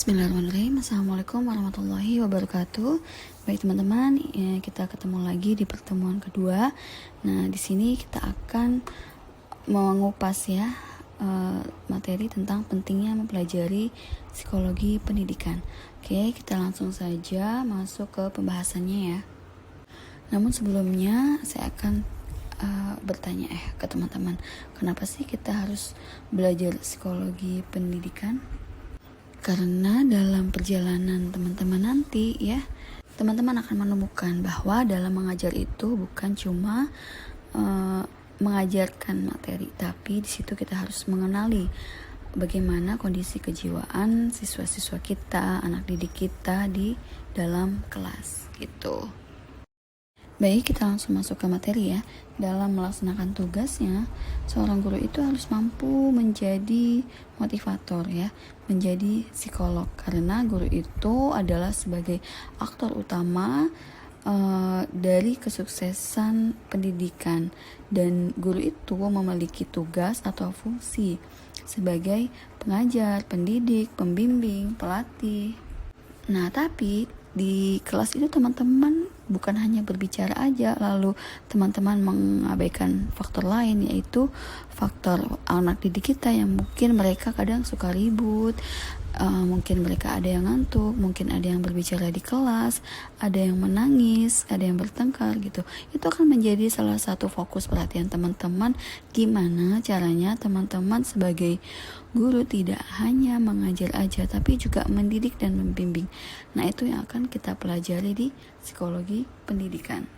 Bismillahirrahmanirrahim. Assalamualaikum warahmatullahi wabarakatuh. Baik teman-teman, kita ketemu lagi di pertemuan kedua. Nah, di sini kita akan mengupas materi tentang pentingnya mempelajari psikologi pendidikan. Oke, kita langsung saja masuk ke pembahasannya ya. Namun sebelumnya saya akan bertanya ke teman-teman, kenapa sih kita harus belajar psikologi pendidikan? Karena dalam perjalanan teman-teman nanti ya, teman-teman akan menemukan bahwa dalam mengajar itu bukan cuma mengajarkan materi, tapi di situ kita harus mengenali bagaimana kondisi kejiwaan siswa-siswa kita, anak didik kita di dalam kelas gitu. Baik, kita langsung masuk ke materi ya. Dalam melaksanakan tugasnya, seorang guru itu harus mampu menjadi motivator ya, menjadi psikolog. Karena guru itu adalah sebagai aktor utama dari kesuksesan pendidikan. Dan guru itu memiliki tugas atau fungsi sebagai pengajar, pendidik, pembimbing, pelatih. Nah, tapi di kelas itu teman-teman bukan hanya berbicara aja, lalu teman-teman mengabaikan faktor lain, yaitu faktor anak didik kita yang mungkin mereka kadang suka ribut, mungkin mereka ada yang ngantuk, mungkin ada yang berbicara di kelas, ada yang menangis, ada yang bertengkar gitu. Itu akan menjadi salah satu fokus perhatian teman-teman, gimana caranya teman-teman sebagai guru tidak hanya mengajar aja, tapi juga mendidik dan membimbing. Nah, itu yang akan kita pelajari di psikologi pendidikan.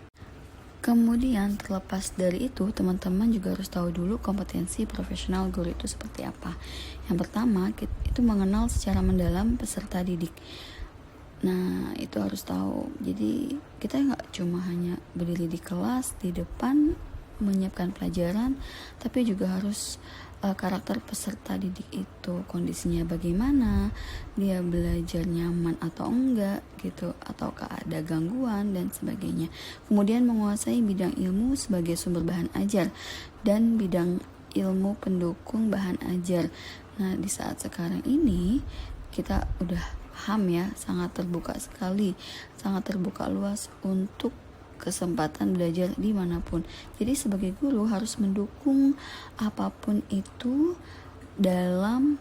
Kemudian terlepas dari itu, teman-teman juga harus tahu dulu kompetensi profesional guru itu seperti apa. Yang pertama, itu mengenal secara mendalam peserta didik. Nah, itu harus tahu. Jadi kita nggak cuma hanya berdiri di kelas, di depan menyiapkan pelajaran, tapi juga harus karakter peserta didik itu, kondisinya bagaimana, dia belajar nyaman atau enggak gitu, ataukah ada gangguan dan sebagainya. Kemudian menguasai bidang ilmu sebagai sumber bahan ajar dan bidang ilmu pendukung bahan ajar. Nah, di saat sekarang ini kita udah paham ya, sangat terbuka sekali, sangat terbuka luas untuk kesempatan belajar dimanapun. Jadi sebagai guru harus mendukung apapun itu dalam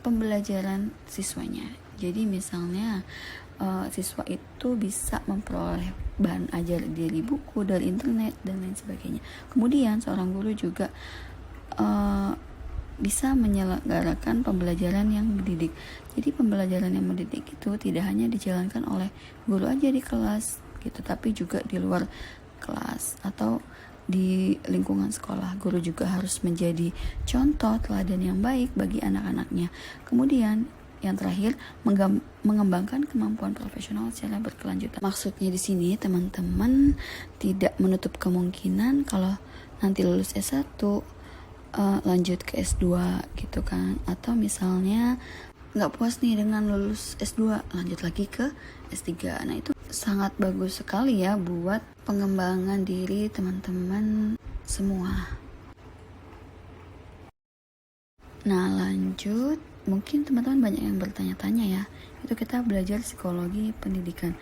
pembelajaran siswanya. Jadi misalnya siswa itu bisa memperoleh bahan ajar dari buku, dari internet dan lain sebagainya. Kemudian seorang guru juga bisa menyelenggarakan pembelajaran yang mendidik. Jadi pembelajaran yang mendidik itu tidak hanya dijalankan oleh guru aja di kelas gitu, tapi juga di luar kelas atau di lingkungan sekolah. Guru juga harus menjadi contoh teladan yang baik bagi anak-anaknya. Kemudian yang terakhir, mengembangkan kemampuan profesional secara berkelanjutan. Maksudnya di sini teman-teman tidak menutup kemungkinan kalau nanti lulus S1 lanjut ke S2 gitu kan, atau misalnya nggak puas nih dengan lulus S2 lanjut lagi ke S3. Nah, itu sangat bagus sekali ya buat pengembangan diri teman-teman semua. Nah, lanjut, mungkin teman-teman banyak yang bertanya-tanya ya, itu kita belajar psikologi pendidikan.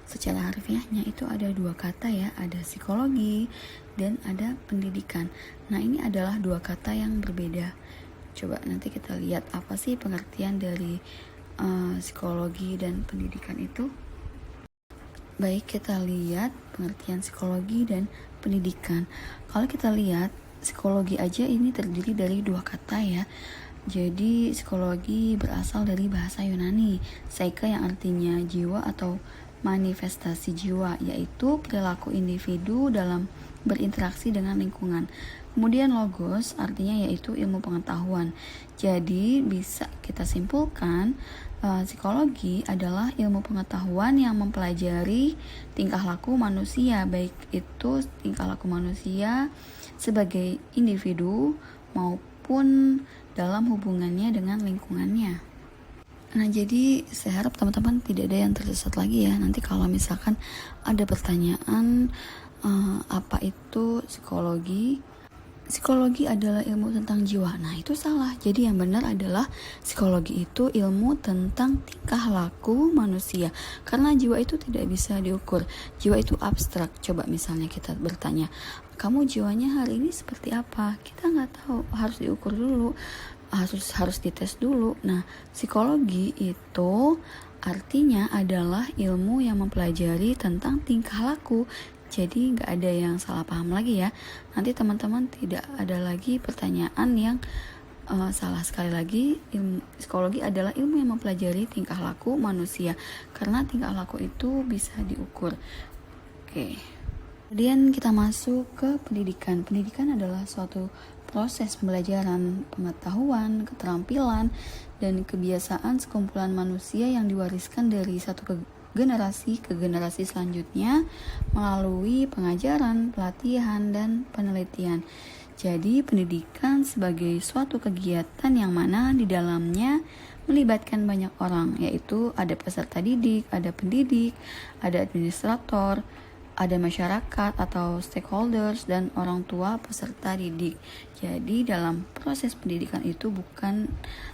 Secara harfiahnya itu ada dua kata ya, ada psikologi dan ada pendidikan. Nah, ini adalah dua kata yang berbeda. Coba nanti kita lihat apa sih pengertian dari psikologi dan pendidikan itu. Baik, kita lihat pengertian psikologi dan pendidikan. Kalau kita lihat psikologi aja ini terdiri dari dua kata ya. Jadi psikologi berasal dari bahasa Yunani, psyche yang artinya jiwa atau manifestasi jiwa, yaitu perilaku individu dalam berinteraksi dengan lingkungan. Kemudian logos artinya yaitu ilmu pengetahuan. Jadi bisa kita simpulkan psikologi adalah ilmu pengetahuan yang mempelajari tingkah laku manusia, baik itu tingkah laku manusia sebagai individu maupun dalam hubungannya dengan lingkungannya. Nah, jadi saya harap teman-teman tidak ada yang tersesat lagi ya. Nanti kalau misalkan ada pertanyaan apa itu psikologi, psikologi adalah ilmu tentang jiwa. Nah, itu salah. Jadi yang benar adalah psikologi itu ilmu tentang tingkah laku manusia. Karena jiwa itu tidak bisa diukur. Jiwa itu abstrak. Coba misalnya kita bertanya, kamu jiwanya hari ini seperti apa? Kita nggak tahu, harus diukur dulu. Harus dites dulu. Nah, psikologi itu artinya adalah ilmu yang mempelajari tentang tingkah laku. Jadi nggak ada yang salah paham lagi ya. Nanti teman-teman tidak ada lagi pertanyaan yang salah. Sekali lagi, psikologi adalah ilmu yang mempelajari tingkah laku manusia. Karena tingkah laku itu bisa diukur. Oke. Kemudian kita masuk ke pendidikan. Pendidikan adalah suatu proses pembelajaran pengetahuan, keterampilan, dan kebiasaan sekumpulan manusia yang diwariskan dari satu generasi ke generasi selanjutnya melalui pengajaran, pelatihan, dan penelitian. Jadi pendidikan sebagai suatu kegiatan yang mana di dalamnya melibatkan banyak orang, yaitu ada peserta didik, ada pendidik, ada administrator, ada masyarakat atau stakeholders, dan orang tua peserta didik. Jadi dalam proses pendidikan itu bukan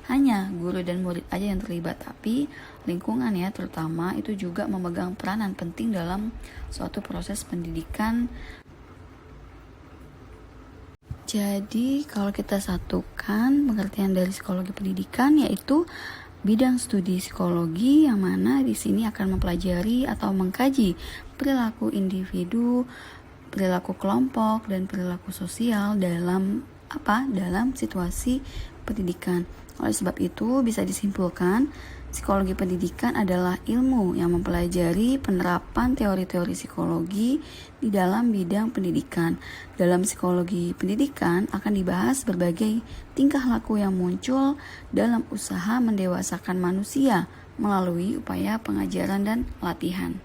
hanya guru dan murid aja yang terlibat, tapi lingkungan ya terutama itu juga memegang peranan penting dalam suatu proses pendidikan. Jadi kalau kita satukan pengertian dari psikologi pendidikan, yaitu bidang studi psikologi yang mana di sini akan mempelajari atau mengkaji perilaku individu, perilaku kelompok, dan perilaku sosial dalam situasi pendidikan. Oleh sebab itu bisa disimpulkan psikologi pendidikan adalah ilmu yang mempelajari penerapan teori-teori psikologi di dalam bidang pendidikan. Dalam psikologi pendidikan akan dibahas berbagai tingkah laku yang muncul dalam usaha mendewasakan manusia melalui upaya pengajaran dan latihan.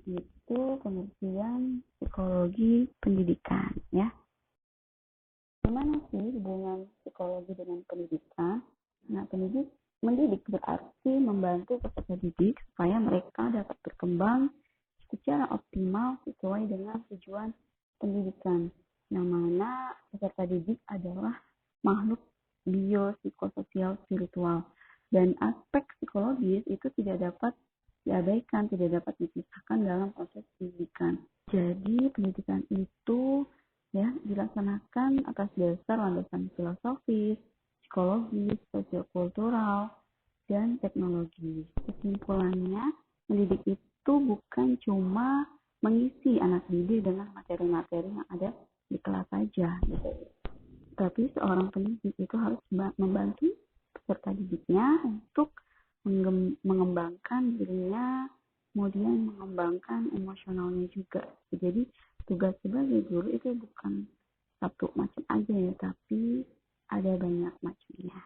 Itu pengertian psikologi pendidikan ya. Gimana sih hubungan psikologi dengan pendidikan? Nah, mendidik berarti membantu peserta didik supaya mereka dapat berkembang secara optimal sesuai dengan tujuan pendidikan. Yang mana peserta didik adalah makhluk biopsikososial spiritual, dan aspek psikologis itu tidak dapat diabaikan, tidak dapat dipisahkan dalam proses pendidikan. Jadi pendidikan itu ya dilaksanakan atas dasar landasan filosofis, psikologis, sosiokultural, dan teknologi. Kesimpulannya, mendidik itu bukan cuma mengisi anak didik dengan materi-materi yang ada di kelas saja, gitu. Tapi seorang pendidik itu harus membantu peserta didiknya untuk mengembangkan dirinya, kemudian mengembangkan emosionalnya juga. Jadi tugas sebagai guru itu bukan satu macam aja ya, tapi ada banyak macamnya.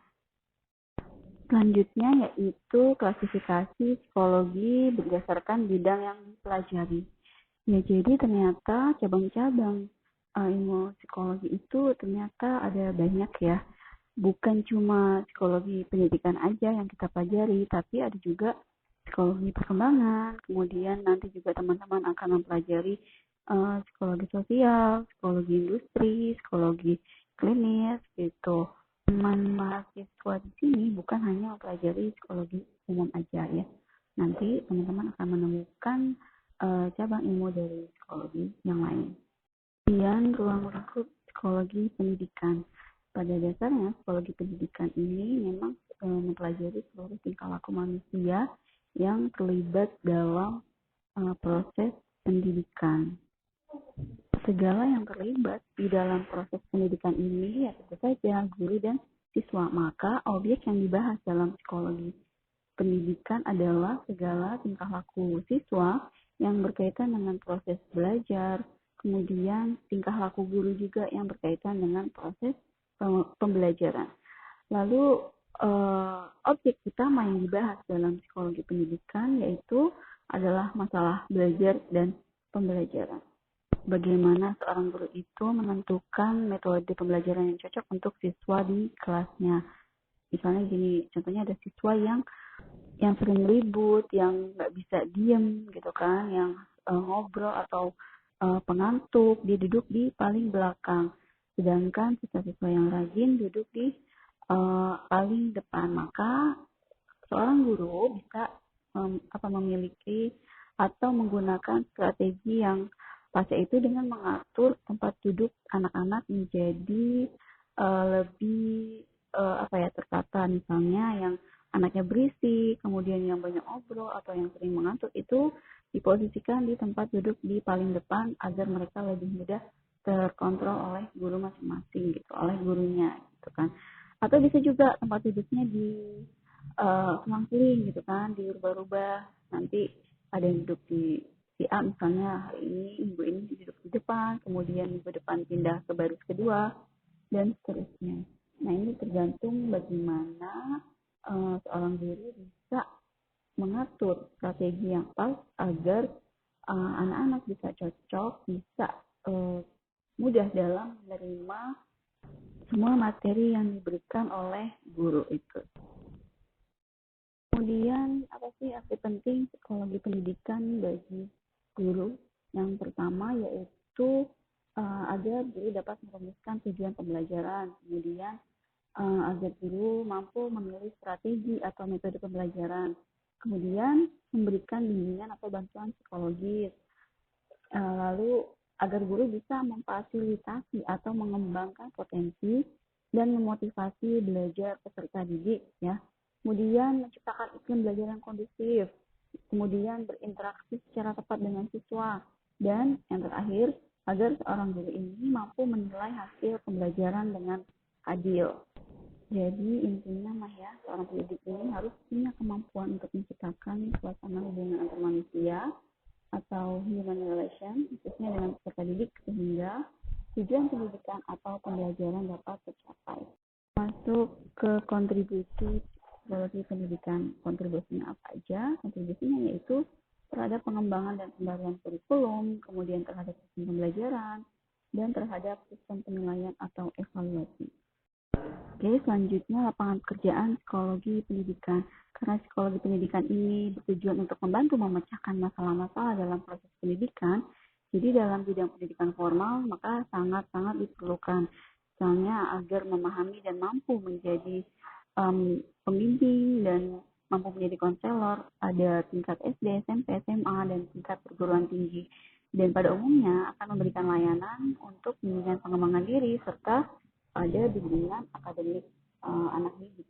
Selanjutnya yaitu klasifikasi psikologi berdasarkan bidang yang dipelajari. Ya, jadi ternyata cabang-cabang ilmu psikologi itu ternyata ada banyak ya. Bukan cuma psikologi pendidikan aja yang kita pelajari, tapi ada juga psikologi perkembangan. Kemudian nanti juga teman-teman akan mempelajari psikologi sosial, psikologi industri, psikologi klinis gitu. Teman mahasiswa di sini bukan hanya mempelajari psikologi umum aja ya. Nanti teman-teman akan menemukan cabang ilmu dari psikologi yang lain. Kemudian ruang lingkup psikologi pendidikan. Pada dasarnya psikologi pendidikan ini memang mempelajari seluruh tingkah laku manusia yang terlibat dalam proses pendidikan. Segala yang terlibat di dalam proses pendidikan ini ya tentu saja guru dan siswa. Maka objek yang dibahas dalam psikologi pendidikan adalah segala tingkah laku siswa yang berkaitan dengan proses belajar, kemudian tingkah laku guru juga yang berkaitan dengan proses pembelajaran. Lalu objek utama yang dibahas dalam psikologi pendidikan yaitu adalah masalah belajar dan pembelajaran. Bagaimana seorang guru itu menentukan metode pembelajaran yang cocok untuk siswa di kelasnya. Misalnya gini, contohnya ada siswa yang sering ribut, yang nggak bisa diem gitu kan, yang ngobrol atau pengantuk, dia duduk di paling belakang. sedangkan siswa-siswa yang rajin duduk di paling depan. Maka seorang guru bisa memiliki atau menggunakan strategi yang pas, yaitu dengan mengatur tempat duduk anak-anak menjadi lebih tertata. Misalnya yang anaknya berisik, kemudian yang banyak ngobrol atau yang sering mengantuk itu diposisikan di tempat duduk di paling depan agar mereka lebih mudah terkontrol oleh guru masing-masing gitu, oleh gurunya gitu kan. Atau bisa juga tempat duduknya di selang-seling gitu kan, dirubah-rubah. Nanti ada yang duduk di A misalnya, hari ini minggu ini duduk di depan, kemudian minggu depan pindah ke baris kedua, dan seterusnya. Nah, ini tergantung bagaimana seorang guru bisa mengatur strategi yang pas agar anak-anak bisa cocok, bisa mudah dalam menerima semua materi yang diberikan oleh guru itu. Kemudian apa sih arti penting psikologi pendidikan bagi guru? Yang pertama yaitu agar guru dapat merumuskan tujuan pembelajaran. Kemudian agar guru mampu memilih strategi atau metode pembelajaran. Kemudian memberikan bimbingan atau bantuan psikologis. Lalu agar guru bisa memfasilitasi atau mengembangkan potensi dan memotivasi belajar peserta didik ya. Kemudian menciptakan iklim belajar yang kondusif, kemudian berinteraksi secara tepat dengan siswa, dan yang terakhir agar seorang guru ini mampu menilai hasil pembelajaran dengan adil. Jadi intinya ya, seorang pendidik ini harus punya kemampuan untuk menciptakan suasana hubungan antar manusia atau human relation, khususnya dengan peserta didik, sehingga tujuan pendidikan atau pembelajaran dapat tercapai. Masuk ke kontribusi psikologi pendidikan. Kontribusinya apa aja? Kontribusinya yaitu terhadap pengembangan dan pembaruan kurikulum, kemudian terhadap sistem pembelajaran, dan terhadap sistem penilaian atau evaluasi. Oke, selanjutnya lapangan pekerjaan psikologi pendidikan. Karena psikologi pendidikan ini bertujuan untuk membantu memecahkan masalah-masalah dalam proses pendidikan, jadi dalam bidang pendidikan formal maka sangat-sangat diperlukan. Misalnya agar memahami dan mampu menjadi pembimbing dan mampu menjadi konselor, ada tingkat SD, SMP, SMA, dan tingkat perguruan tinggi. Dan pada umumnya akan memberikan layanan untuk bimbingan pengembangan diri serta pada bimbingan akademik anak didik.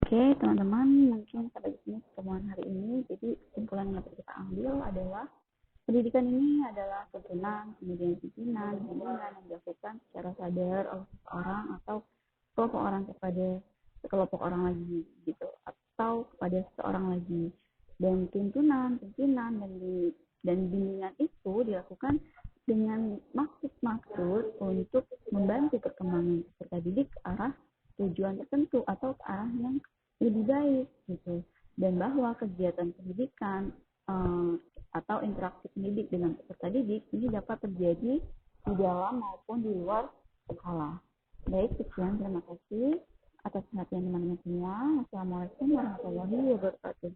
Oke, teman-teman, mungkin sampai di sini pertemuan hari ini. Jadi kesimpulan yang dapat kita ambil adalah pendidikan ini adalah tuntunan, kemudian pimpinan, bimbingan yang dilakukan secara sadar oleh seseorang atau sekelompok orang lagi gitu, atau kepada seseorang lagi. Dan tuntunan, pimpinan, dan bimbingan itu dilakukan dengan maksud untuk membantu perkembangan peserta didik ke arah tujuan tertentu atau ke arah yang lebih baik gitu. Dan bahwa kegiatan pendidikan atau interaksi pendidik dengan peserta didik ini dapat terjadi di dalam maupun di luar sekolah. Baik, sekian, terima kasih atas perhatian teman-teman semua. Wassalamualaikum warahmatullahi wabarakatuh.